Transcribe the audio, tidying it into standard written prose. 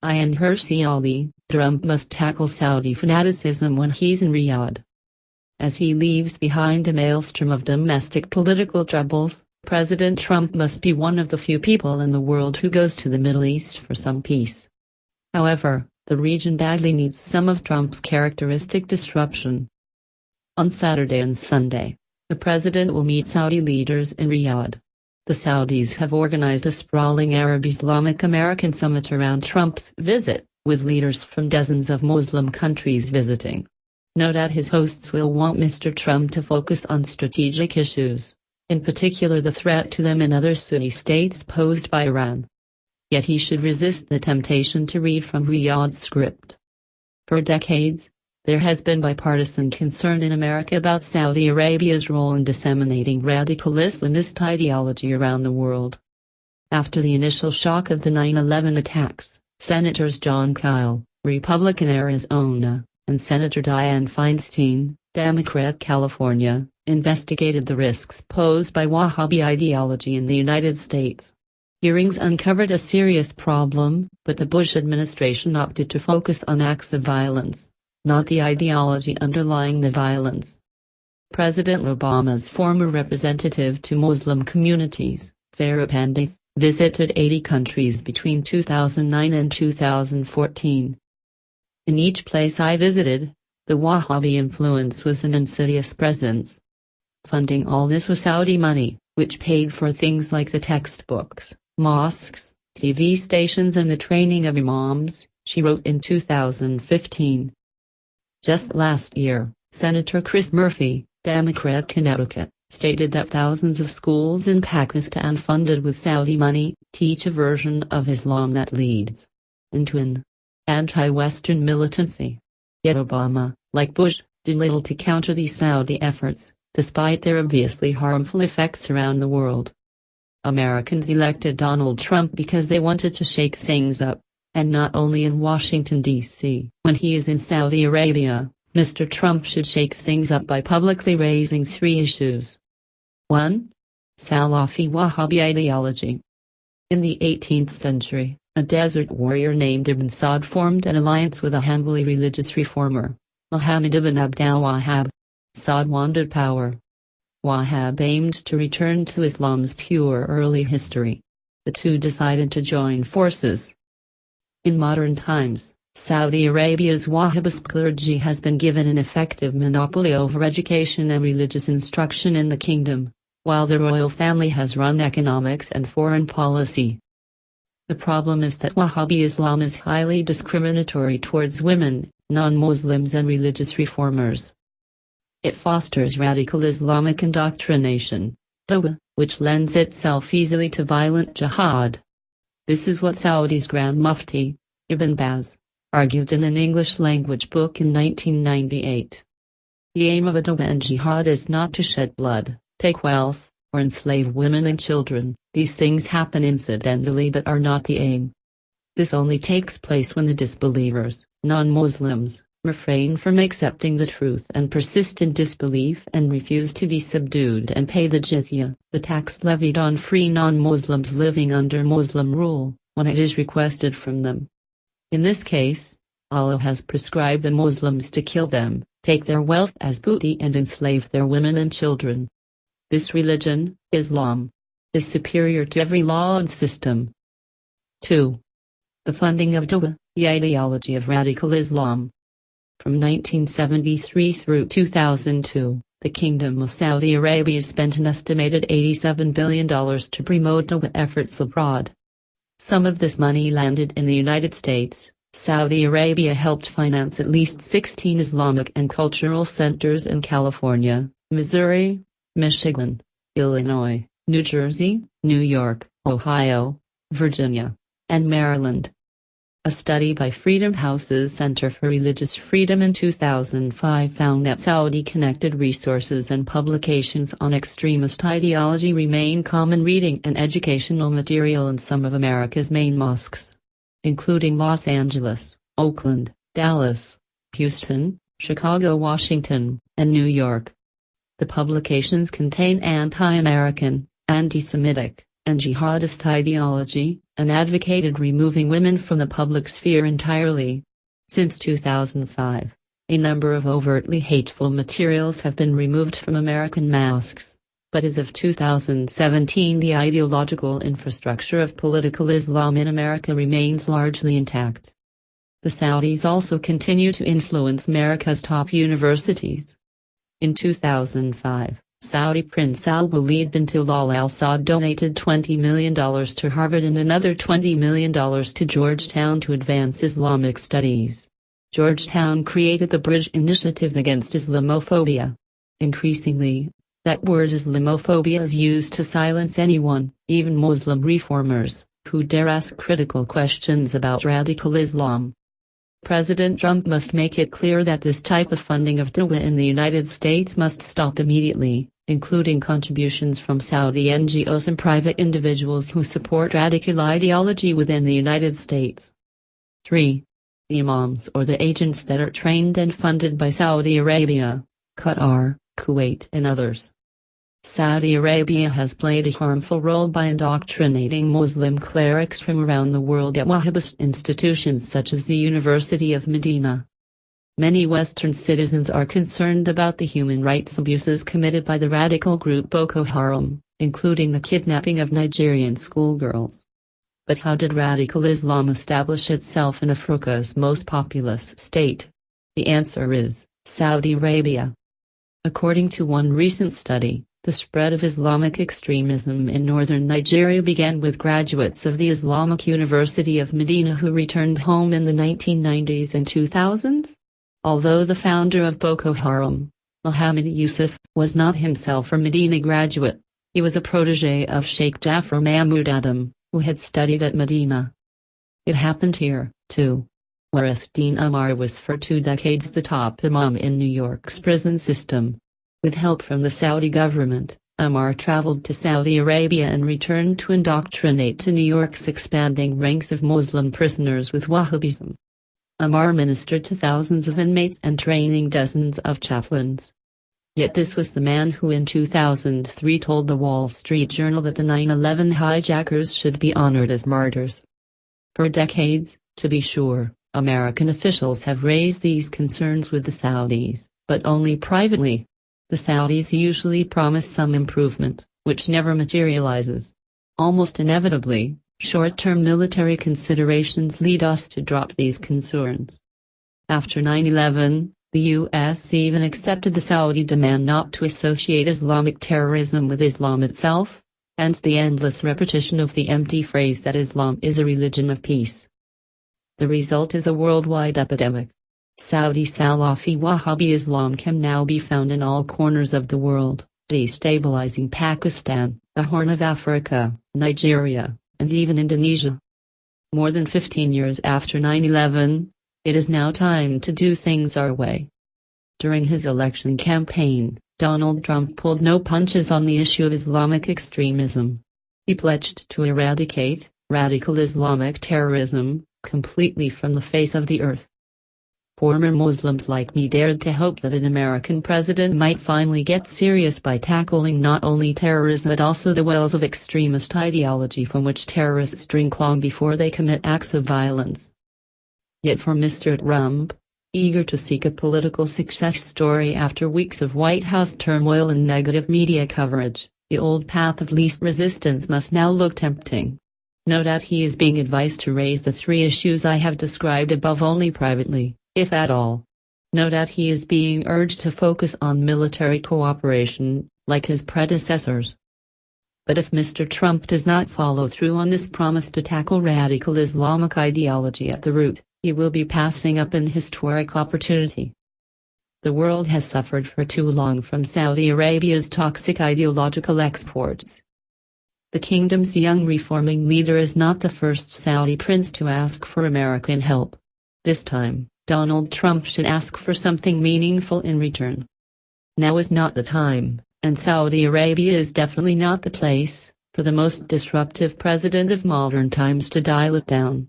Ayaan Hirsi Ali, Trump must tackle Saudi fanaticism when he's in Riyadh. As he leaves behind a maelstrom of domestic political troubles, President Trump must be one of the few people in the world who goes to the Middle East for some peace. However, the region badly needs some of Trump's characteristic disruption. On Saturday and Sunday, the president will meet Saudi leaders in Riyadh. The Saudis have organized a sprawling Arab Islamic American summit around Trump's visit, with leaders from dozens of Muslim countries visiting. No doubt his hosts will want Mr. Trump to focus on strategic issues, in particular the threat to them in other Sunni states posed by Iran. Yet he should resist the temptation to read from Riyadh's script. For decades, there has been bipartisan concern in America about Saudi Arabia's role in disseminating radical Islamist ideology around the world. After the initial shock of the 9/11 attacks, Senators John Kyle, Republican Arizona, and Senator Dianne Feinstein, Democrat California, investigated the risks posed by Wahhabi ideology in the United States. Hearings uncovered a serious problem, but the Bush administration opted to focus on acts of violence, not the ideology underlying the violence. President Obama's former representative to Muslim communities, Farah Pandith, visited 80 countries between 2009 and 2014. In each place I visited, the Wahhabi influence was an insidious presence. Funding all this was Saudi money, which paid for things like the textbooks, mosques, TV stations and the training of imams, she wrote in 2015. Just last year, Senator Chris Murphy, Democrat Connecticut, stated that thousands of schools in Pakistan funded with Saudi money teach a version of Islam that leads into an anti-Western militancy. Yet Obama, like Bush, did little to counter these Saudi efforts, despite their obviously harmful effects around the world. Americans elected Donald Trump because they wanted to shake things up, and not only in Washington, D.C. When he is in Saudi Arabia, Mr. Trump should shake things up by publicly raising 3 issues. 1. Salafi Wahhabi ideology. In the 18th century, a desert warrior named Ibn Saud formed an alliance with a Hanbali religious reformer, Muhammad ibn Abd al-Wahhab. Saud wanted power. Wahhab aimed to return to Islam's pure early history. The two decided to join forces. In modern times, Saudi Arabia's Wahhabist clergy has been given an effective monopoly over education and religious instruction in the kingdom, while the royal family has run economics and foreign policy. The problem is that Wahhabi Islam is highly discriminatory towards women, non-Muslims and religious reformers. It fosters radical Islamic indoctrination, which lends itself easily to violent jihad. This is what Saudi's Grand Mufti, Ibn Baz, argued in an English-language book in 1998. The aim of a dawah and jihad is not to shed blood, take wealth, or enslave women and children. These things happen incidentally but are not the aim. This only takes place when the disbelievers, non-Muslims, refrain from accepting the truth and persist in disbelief and refuse to be subdued and pay the jizya, the tax levied on free non-Muslims living under Muslim rule, when it is requested from them. In this case, Allah has prescribed the Muslims to kill them, take their wealth as booty and enslave their women and children. This religion, Islam, is superior to every law and system. 2. The funding of dawah, the ideology of radical Islam. From 1973 through 2002, the Kingdom of Saudi Arabia spent an estimated $87 billion to promote dawah efforts abroad. Some of this money landed in the United States. Saudi Arabia helped finance at least 16 Islamic and cultural centers in California, Missouri, Michigan, Illinois, New Jersey, New York, Ohio, Virginia, and Maryland. A study by Freedom House's Center for Religious Freedom in 2005 found that Saudi-connected resources and publications on extremist ideology remain common reading and educational material in some of America's main mosques, including Los Angeles, Oakland, Dallas, Houston, Chicago, Washington, and New York. The publications contain anti-American, anti-Semitic, and jihadist ideology, and advocated removing women from the public sphere entirely. Since 2005, a number of overtly hateful materials have been removed from American mosques, but as of 2017 the ideological infrastructure of political Islam in America remains largely intact. The Saudis also continue to influence America's top universities. In 2005, Saudi Prince Al-Walid bin Talal Al Saud donated $20 million to Harvard and another $20 million to Georgetown to advance Islamic studies. Georgetown created the Bridge Initiative Against Islamophobia. Increasingly, that word Islamophobia is used to silence anyone, even Muslim reformers, who dare ask critical questions about radical Islam. President Trump must make it clear that this type of funding of dawah in the United States must stop immediately, including contributions from Saudi NGOs and private individuals who support radical ideology within the United States. 3. The imams or the agents that are trained and funded by Saudi Arabia, Qatar, Kuwait and others. Saudi Arabia has played a harmful role by indoctrinating Muslim clerics from around the world at Wahhabist institutions such as the University of Medina. Many Western citizens are concerned about the human rights abuses committed by the radical group Boko Haram, including the kidnapping of Nigerian schoolgirls. But how did radical Islam establish itself in Africa's most populous state? The answer is Saudi Arabia. According to one recent study, the spread of Islamic extremism in northern Nigeria began with graduates of the Islamic University of Medina who returned home in the 1990s and 2000s. Although the founder of Boko Haram, Muhammad Yusuf, was not himself a Medina graduate, he was a protege of Sheikh Jafar Mahmoud Adam, who had studied at Medina. It happened here, too. Warithuddin Umar was for 2 decades the top imam in New York's prison system. With help from the Saudi government, Umar traveled to Saudi Arabia and returned to indoctrinate to New York's expanding ranks of Muslim prisoners with Wahhabism. Umar ministered to thousands of inmates and training dozens of chaplains. Yet this was the man who in 2003 told the Wall Street Journal that the 9/11 hijackers should be honored as martyrs. For decades, to be sure, American officials have raised these concerns with the Saudis, but only privately. The Saudis usually promise some improvement, which never materializes. Almost inevitably, short-term military considerations lead us to drop these concerns. After 9/11, the U.S. even accepted the Saudi demand not to associate Islamic terrorism with Islam itself, hence the endless repetition of the empty phrase that Islam is a religion of peace. The result is a worldwide epidemic. Saudi Salafi Wahhabi Islam can now be found in all corners of the world, destabilizing Pakistan, the Horn of Africa, Nigeria, and even Indonesia. More than 15 years after 9/11, it is now time to do things our way. During his election campaign, Donald Trump pulled no punches on the issue of Islamic extremism. He pledged to eradicate radical Islamic terrorism completely from the face of the earth. Former Muslims like me dared to hope that an American president might finally get serious by tackling not only terrorism but also the wells of extremist ideology from which terrorists drink long before they commit acts of violence. Yet for Mr. Trump, eager to seek a political success story after weeks of White House turmoil and negative media coverage, the old path of least resistance must now look tempting. No doubt he is being advised to raise the 3 issues I have described above only privately, if at all. No doubt he is being urged to focus on military cooperation, like his predecessors. But if Mr. Trump does not follow through on this promise to tackle radical Islamic ideology at the root, he will be passing up an historic opportunity. The world has suffered for too long from Saudi Arabia's toxic ideological exports. The kingdom's young reforming leader is not the first Saudi prince to ask for American help. This time, Donald Trump should ask for something meaningful in return. Now is not the time, and Saudi Arabia is definitely not the place, for the most disruptive president of modern times to dial it down.